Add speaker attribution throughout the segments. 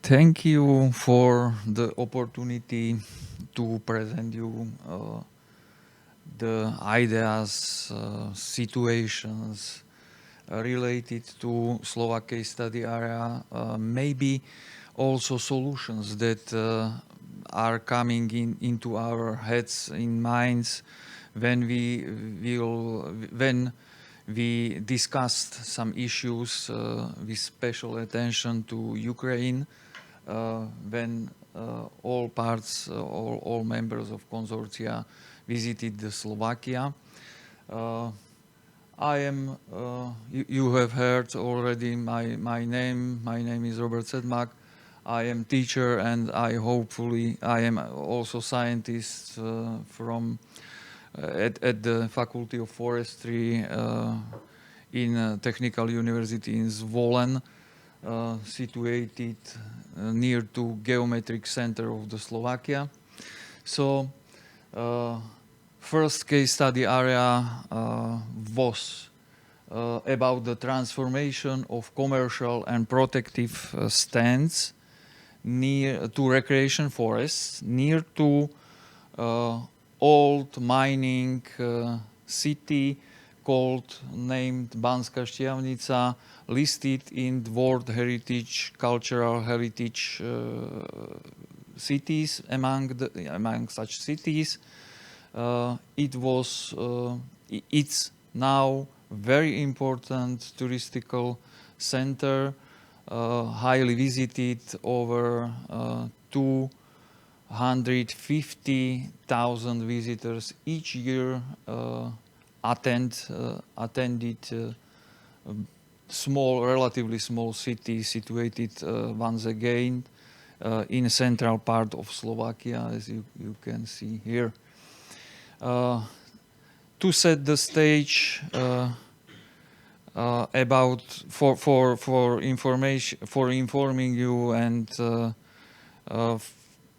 Speaker 1: Thank you for the opportunity to present you the ideas, situations related to Slovak case study area, maybe also solutions that are coming into our heads, in minds when we discussed some issues with special attention to Ukraine, when all members of consortia visited the Slovakia. I am, you have heard already my name. My name is Robert Sedmak. I am teacher and I am also scientist from at the Faculty of Forestry in Technical University in Zvolen, situated near to geometric center of the Slovakia. So first case study area was about the transformation of commercial and protective stands near to recreation forests near to old mining city named Banska Stiavnica, listed in the World Heritage, Cultural Heritage cities. Among such cities, it's now very important touristical center, highly visited. Over 250,000 visitors each year attended relatively small city situated once again in a central part of Slovakia, as you can see here. To set the stage for informing you and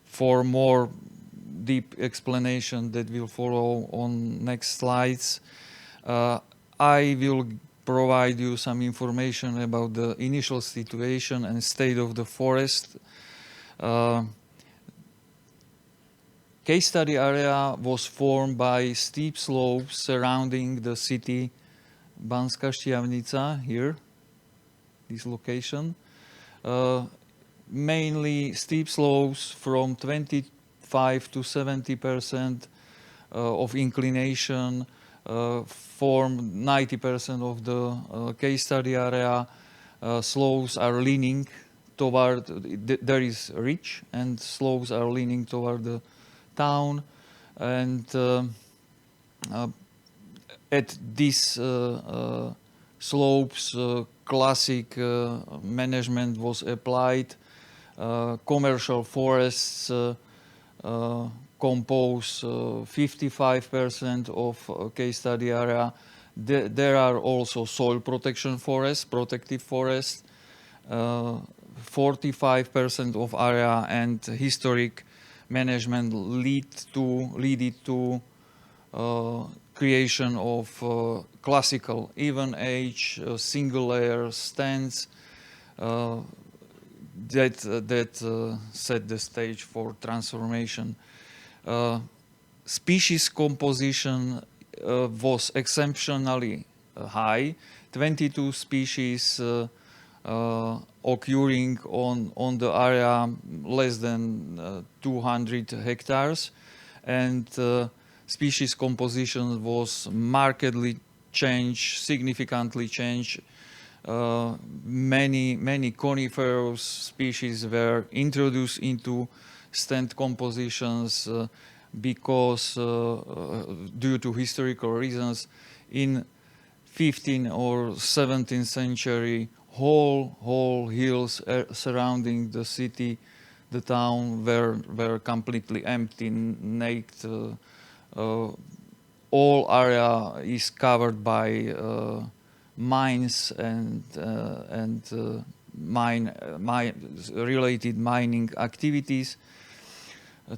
Speaker 1: for more deep explanation that will follow on next slides, I will provide you some information about the initial situation and state of the forest. Case study area was formed by steep slopes surrounding the city Banska Stiavnica, here, this location. Mainly steep slopes from 25 to 70% of inclination form 90% of the case study area. Slopes are leaning toward, there is ridge and slopes are leaning toward the town, and at these slopes classic management was applied. Commercial forests compose 55% of case study area. There are also soil protection forests, protective forests, 45% of area, and historic management lead to creation of classical even age single layer stands that set the stage for transformation. Species composition was exceptionally high. 22 species occurring on the area less than 200 hectares, and species composition was markedly changed, significantly changed. Many coniferous species were introduced into stand compositions because due to historical reasons in 15th or 17th century whole hills surrounding the city, the town, were completely empty, naked. All area is covered by mines and related mining activities,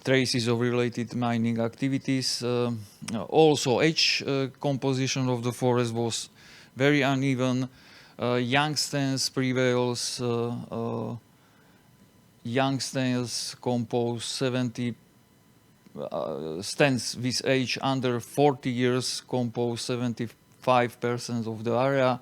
Speaker 1: traces of related mining activities. Also, age composition of the forest was very uneven. Young stands prevails young stands compose 70, stands with age under 40 years compose 75% of the area.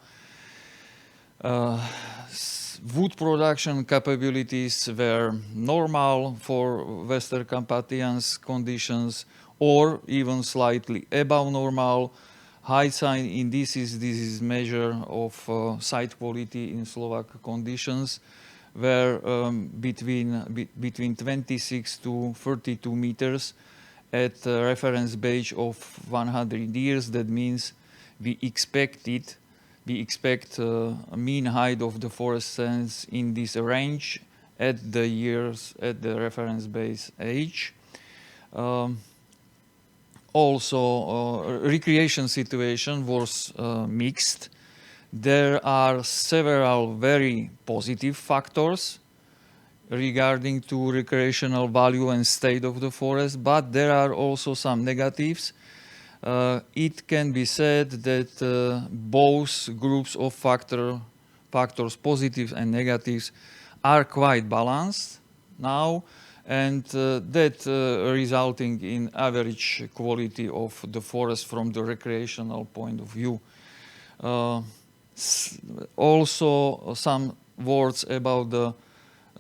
Speaker 1: Wood production capabilities were normal for Western Carpathians conditions, or even slightly above normal. High sign indices, this is measure of site quality in Slovak conditions, were between 26 to 32 meters at a reference beige of 100 years. That means we expect a mean height of the forest stands in this range at the reference base age. Also, recreation situation was mixed. There are several very positive factors regarding to recreational value and state of the forest, but there are also some negatives. It can be said that both groups of factors, positives and negatives, are quite balanced now, and that resulting in average quality of the forest from the recreational point of view. Also, some words about the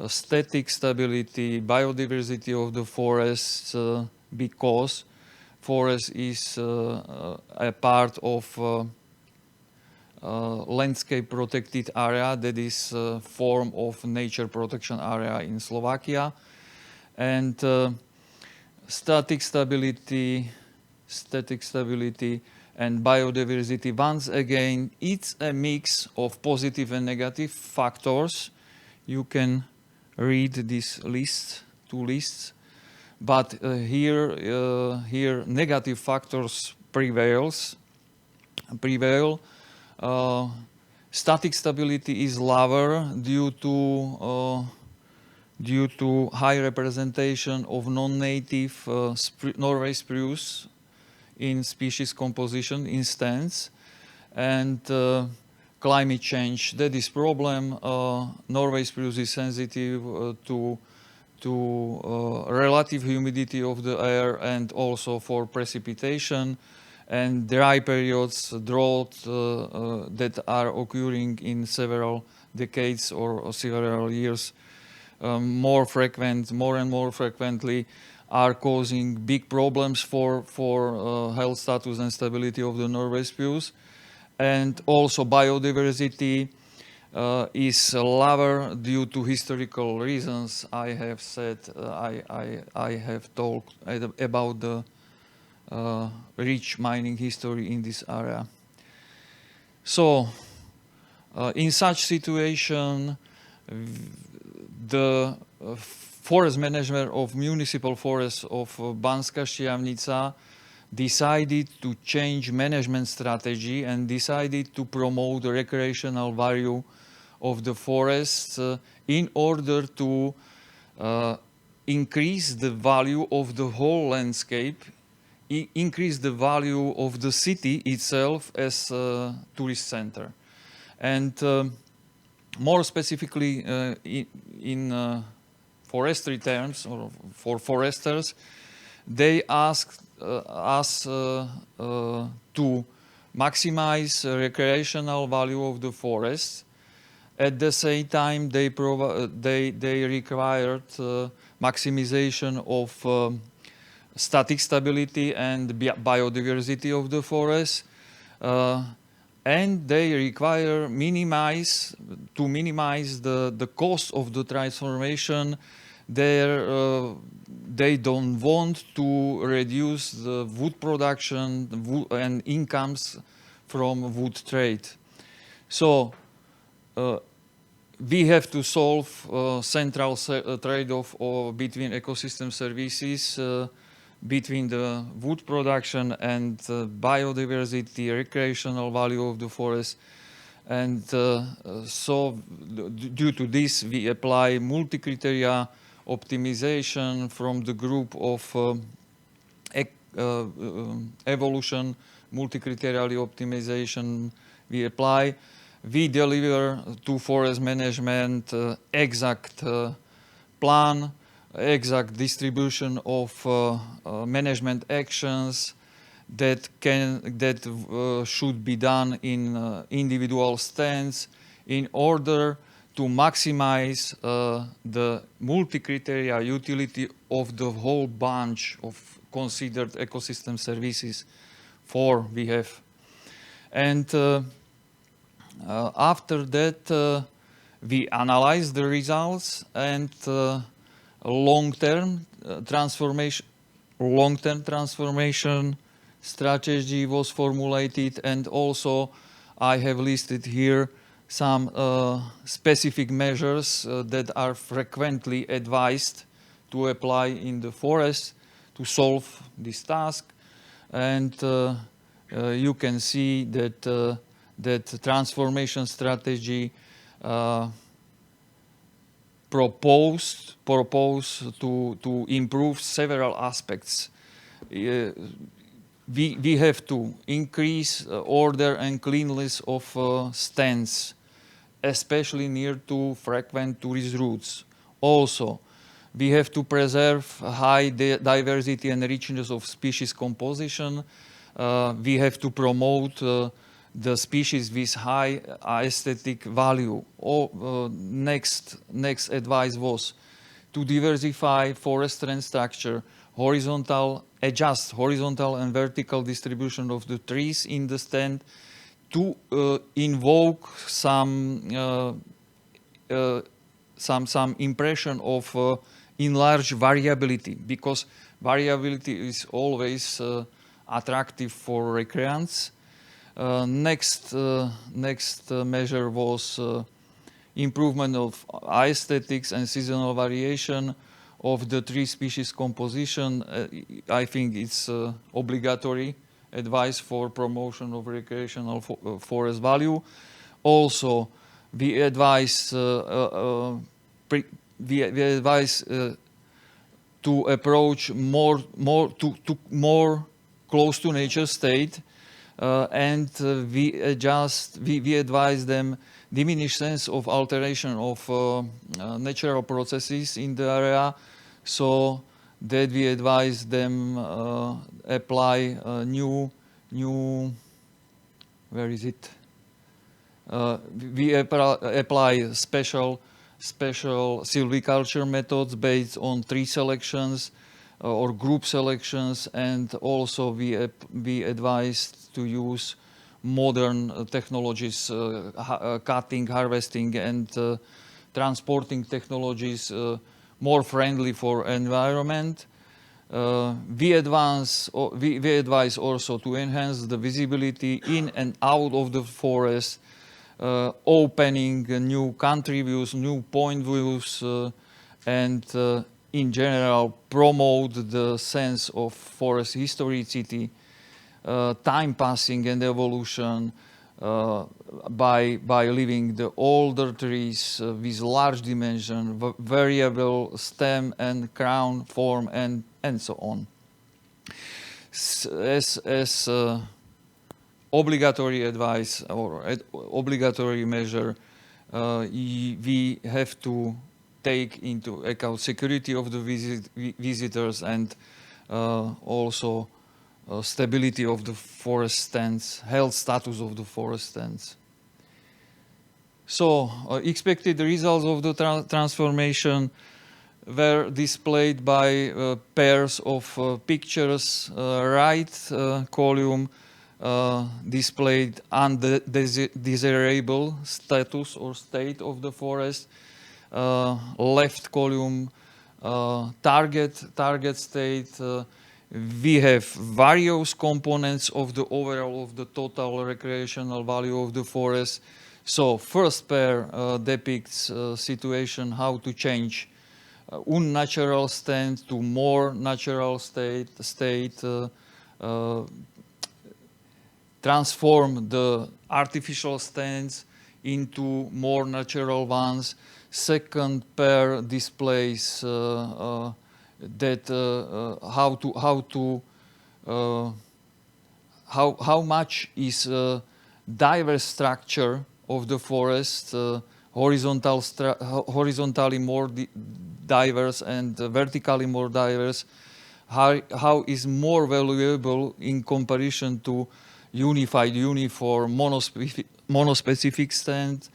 Speaker 1: static stability, biodiversity of the forests, because forest is a part of landscape protected area, that is a form of nature protection area in Slovakia. And static stability and biodiversity, once again, it's a mix of positive and negative factors. You can read this list, two lists, but here negative factors prevail. Static stability is lower due to high representation of non-native Norway spruce in species composition in stands, and climate change. That is problem. Norway spruce is sensitive to relative humidity of the air and also for precipitation, and dry periods, drought that are occurring in several decades or several years more and more frequently, are causing big problems for health status and stability of the Norway spruce. And also biodiversity is lower due to historical reasons. I have said, I have talked about the rich mining history in this area. So, in such situation, the forest management of municipal forests of Banska Stiavnica decided to change management strategy and decided to promote the recreational value of the forests in order to increase the value of the whole landscape, increase the value of the city itself as a tourist center. And more specifically in forestry terms, or for foresters, they asked us to maximize recreational value of the forests. At the same time, they required maximization of static stability and biodiversity of the forest, and they require to minimize the cost of the transformation. They don't want to reduce the wood production and incomes from wood trade. So we have to solve central trade-off between ecosystem services, between the wood production and biodiversity, recreational value of the forest. And so due to this, we apply multi-criteria optimization from the group of evolution, multi-criterially optimization we apply. We deliver to forest management exact plan exact distribution of management actions that should be done in individual stands in order to maximize the multi-criteria utility of the whole bunch of considered ecosystem services we have. And after that, we analyze the results, and long-term transformation strategy was formulated, and also I have listed here some specific measures that are frequently advised to apply in the forest to solve this task. And you can see that that transformation strategy propose to improve several aspects. We have to increase order and cleanliness of stands, especially near to frequent tourist routes. Also, we have to preserve high diversity and richness of species composition. We have to promote the species with high aesthetic value. Next advice was to diversify forest trend structure, adjust horizontal and vertical distribution of the trees in the stand, to invoke some impression of enlarged variability, because variability is always attractive for recreants. Next measure was improvement of aesthetics and seasonal variation of the tree species composition. I think it's obligatory advice for promotion of recreational forest value. Also, we advise to approach more close to nature state, and we advise them diminish sense of alteration of natural processes in the area, so that we advise them apply new where is it? We apply special silviculture methods based on tree selections or group selections, and also we advise to use modern technologies, cutting, harvesting, and transporting technologies more friendly for environment. We advise also to enhance the visibility in and out of the forest, opening new country views, new point views, and in general promote the sense of forest historicity, time passing and evolution by leaving the older trees with large dimension, variable stem and crown form, and so on. As obligatory advice or obligatory measure, we have to take into account security of the visitors and also stability of the forest stands, health status of the forest stands. So, expected results of the transformation were displayed by pairs of pictures. Right column displayed undesirable status or state of the forest. Left column target state. We have various components of the overall of the total recreational value of the forest. So first pair depicts situation how to change unnatural stand to more natural state, transform the artificial stands into more natural ones. Second pair displays how much is diverse structure of the forest, horizontally more diverse and vertically more diverse, how is more valuable in comparison to unified, uniform, monospecific stand.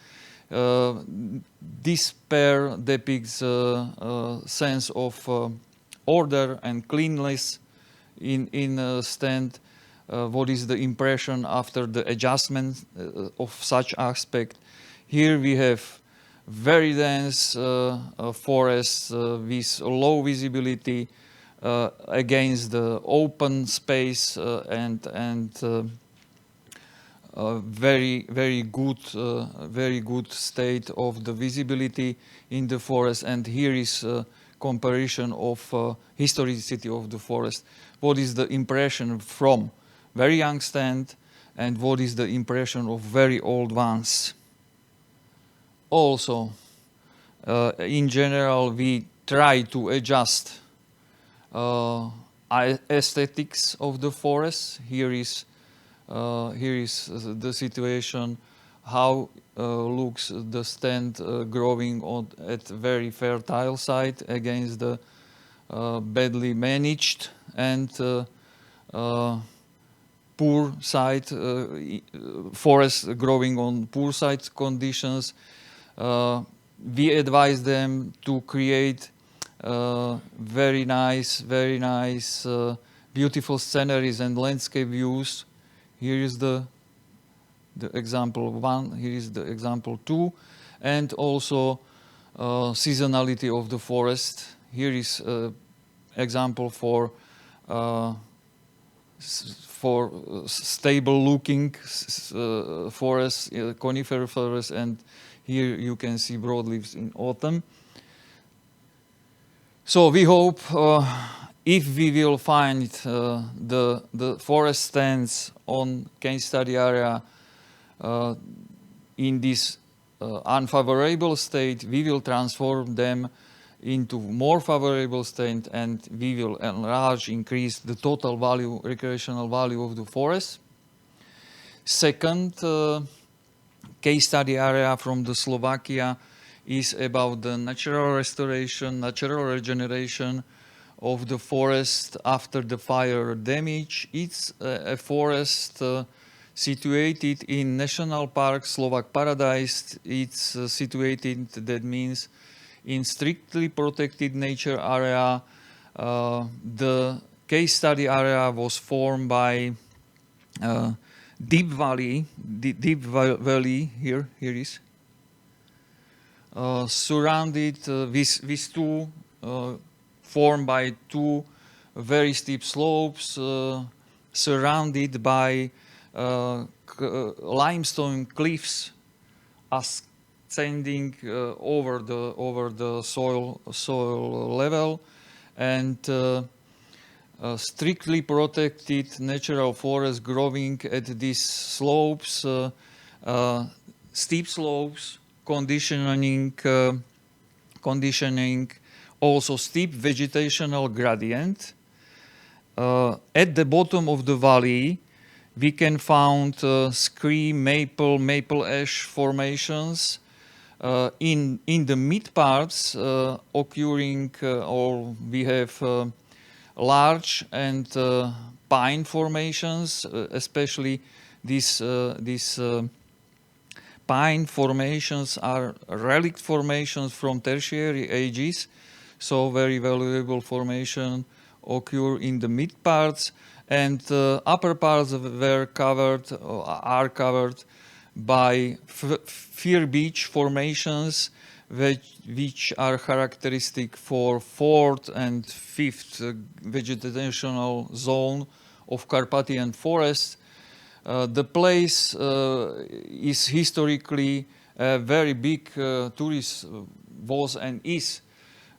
Speaker 1: This pair depicts a sense of order and cleanliness in a stand. What is the impression after the adjustment of such aspect? Here we have very dense forest with low visibility against the open space and very good state of the visibility in the forest. And here is a comparison of historicity of the forest. What is the impression from very young stand and what is the impression of very old ones? Also, in general, we try to adjust aesthetics of the forest. Here is the situation, how looks the stand growing at very fertile site against the badly managed and poor site, forest growing on poor site conditions. We advise them to create very nice, beautiful sceneries and landscape views. Here is the example 1, here is the example 2, and also seasonality of the forest. Here is example for stable looking forest, conifer forest, and here you can see broadleaves in autumn. So we hope if we will find the forest stands on case study area in this unfavorable state, we will transform them into more favorable state and we will enlarge, increase the total value, recreational value of the forest. Second case study area from the Slovakia is about the natural restoration, natural regeneration of the forest after the fire damage. It's a forest situated in National Park Slovak Paradise. It's situated, that means, in strictly protected nature area. The case study area was formed by deep valley, here is, surrounded with two, formed by two very steep slopes, surrounded by limestone cliffs ascending over the soil level, and strictly protected natural forest growing at these slopes, steep slopes, conditioning also steep vegetational gradient. At the bottom of the valley, we can find scree, maple ash formations. In the mid parts occurring, or we have large and pine formations, especially these pine formations are relic formations from tertiary ages, so very valuable formation occur in the mid parts, and upper parts are covered by fir beech formations, which are characteristic for fourth and fifth vegetational zone of Carpathian forest. The place is historically a very big tourist, was and is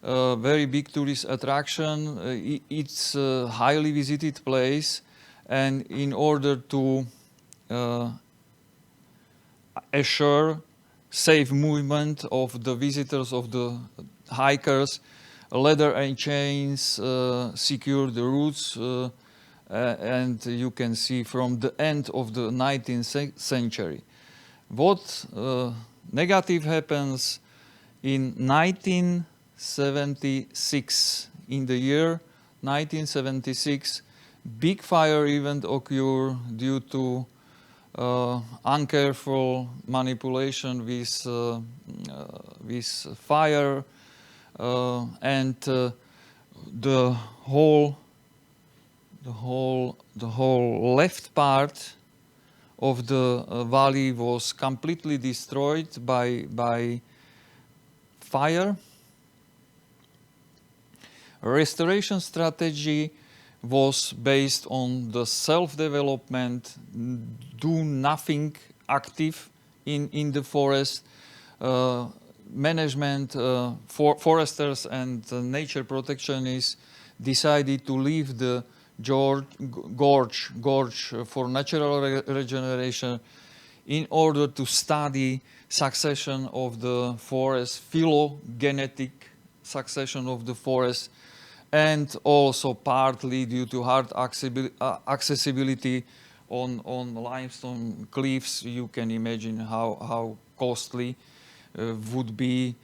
Speaker 1: a very big tourist attraction. It's a highly visited place, and in order to assure safe movement of the visitors, of the hikers, ladder and chains secure the routes, and you can see from the end of the 19th century. What negative happens in 19th 1976. In the year 1976, big fire event occurred due to uncareful manipulation with fire, and the whole left part of the valley was completely destroyed by fire. Restoration strategy was based on the self-development, do nothing active in the forest, management, foresters and nature protectionists decided to leave the gorge for natural regeneration in order to study succession of the forest, phylogenetic succession of the forest, and also partly due to hard accessibility on limestone cliffs. You can imagine how costly would be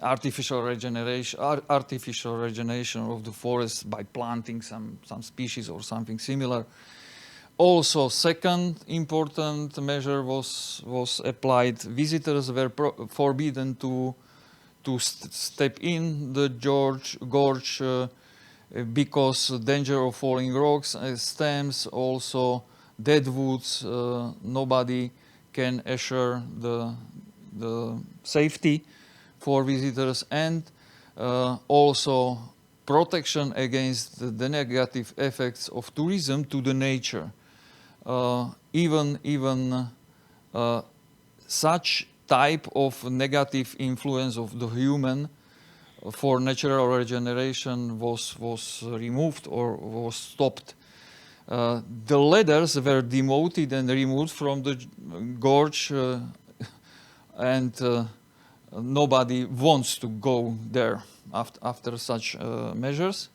Speaker 1: artificial regeneration of the forest by planting some species or something similar. Also, second important measure was applied. Visitors were forbidden to step in the gorge because danger of falling rocks, stems, also dead woods. Nobody can assure the safety for visitors, and also protection against the negative effects of tourism to the nature. Even such type of negative influence of the human for natural regeneration was removed or was stopped. The ladders were demoted and removed from the gorge, and nobody wants to go there after such measures.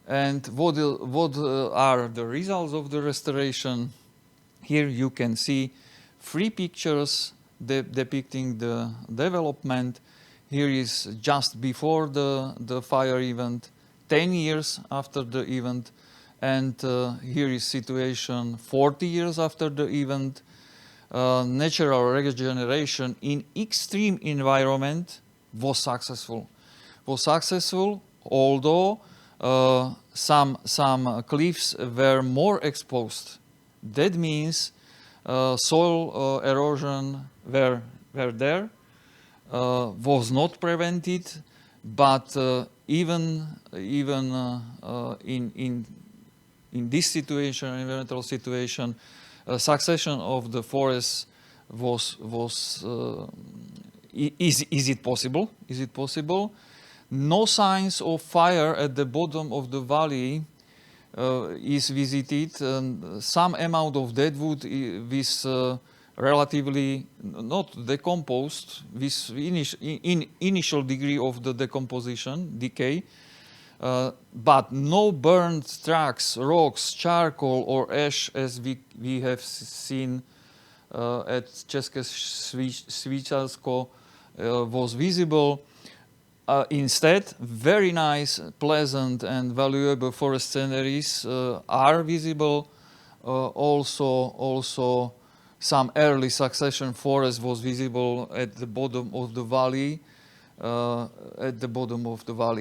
Speaker 1: And what are the results of the restoration? Here you can see 3 pictures depicting the development. Here is just before the fire event, 10 years after the event, and here is situation 40 years after the event. Natural regeneration in extreme environment was successful. Although some cliffs were more exposed. That means soil erosion were there, was not prevented, but even in this situation, environmental situation, succession of the forest is it possible? Is it possible? No signs of fire at the bottom of the valley is visited. Some amount of dead wood with relatively not decomposed, with initial degree of the decay, but no burned tracks, rocks, charcoal or ash as we have seen at České Švýcarsko was visible. Instead, very nice, pleasant and valuable forest sceneries are visible. Also some early succession forest was visible at the bottom of the valley.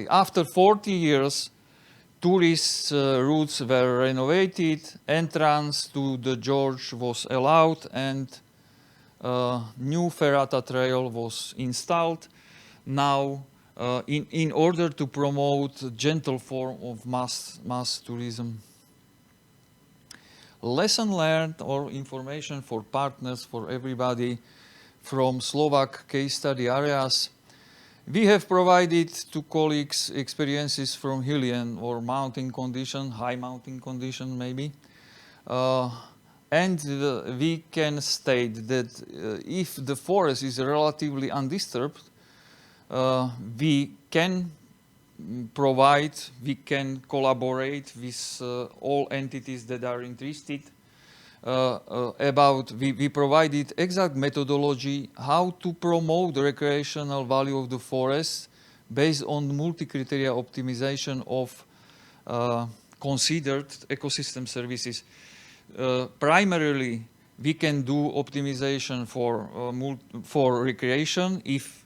Speaker 1: After 40 years, tourist routes were renovated, entrance to the gorge was allowed, and new Ferrata trail was installed. Now, in order to promote gentle form of mass tourism. Lesson learned or information for partners, for everybody from Slovak case study areas. We have provided to colleagues experiences from hilly or mountain condition, high mountain condition maybe. And we can state that if the forest is relatively undisturbed, we can provide, we can collaborate with all entities that are interested we provided exact methodology how to promote the recreational value of the forest based on multi-criteria optimization of considered ecosystem services. Primarily, we can do optimization for recreation if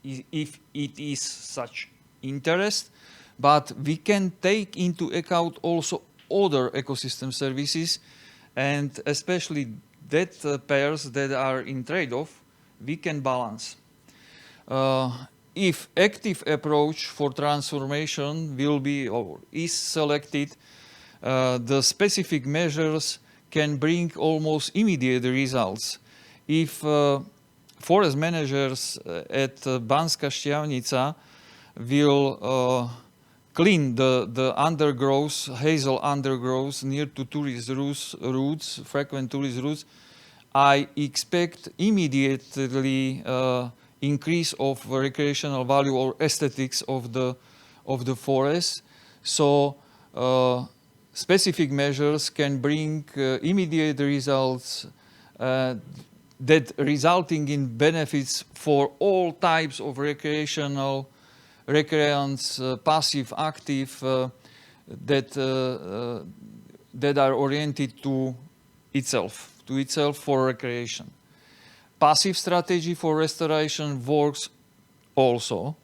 Speaker 1: it is such interest, but we can take into account also other ecosystem services, and especially that pairs that are in trade-off, we can balance. If active approach for transformation will be or is selected, the specific measures can bring almost immediate results. If forest managers at Banska Stiavnica will clean the undergrowth, hazel undergrowth near to tourist routes, frequent tourist routes, I expect immediately increase of recreational value or aesthetics of the forest. So specific measures can bring immediate results that resulting in benefits for all types of recreational recreants, passive, active, that are oriented to itself for recreation. Passive strategy for restoration works also,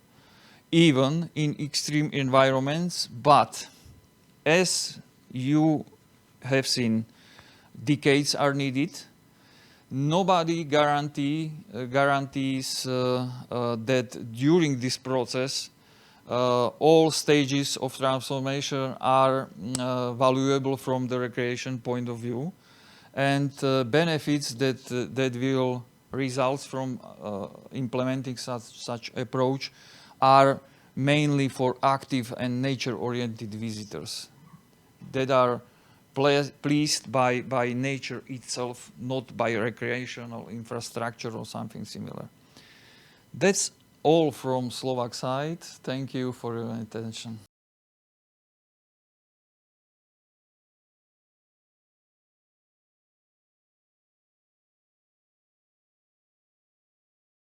Speaker 1: even in extreme environments, but as you have seen, decades are needed. Nobody guarantees that during this process all stages of transformation are valuable from the recreation point of view, and benefits that will result from implementing such approach are mainly for active and nature-oriented visitors that are pleased by nature itself, not by recreational infrastructure or something similar. That's all from Slovak side. Thank you for your attention.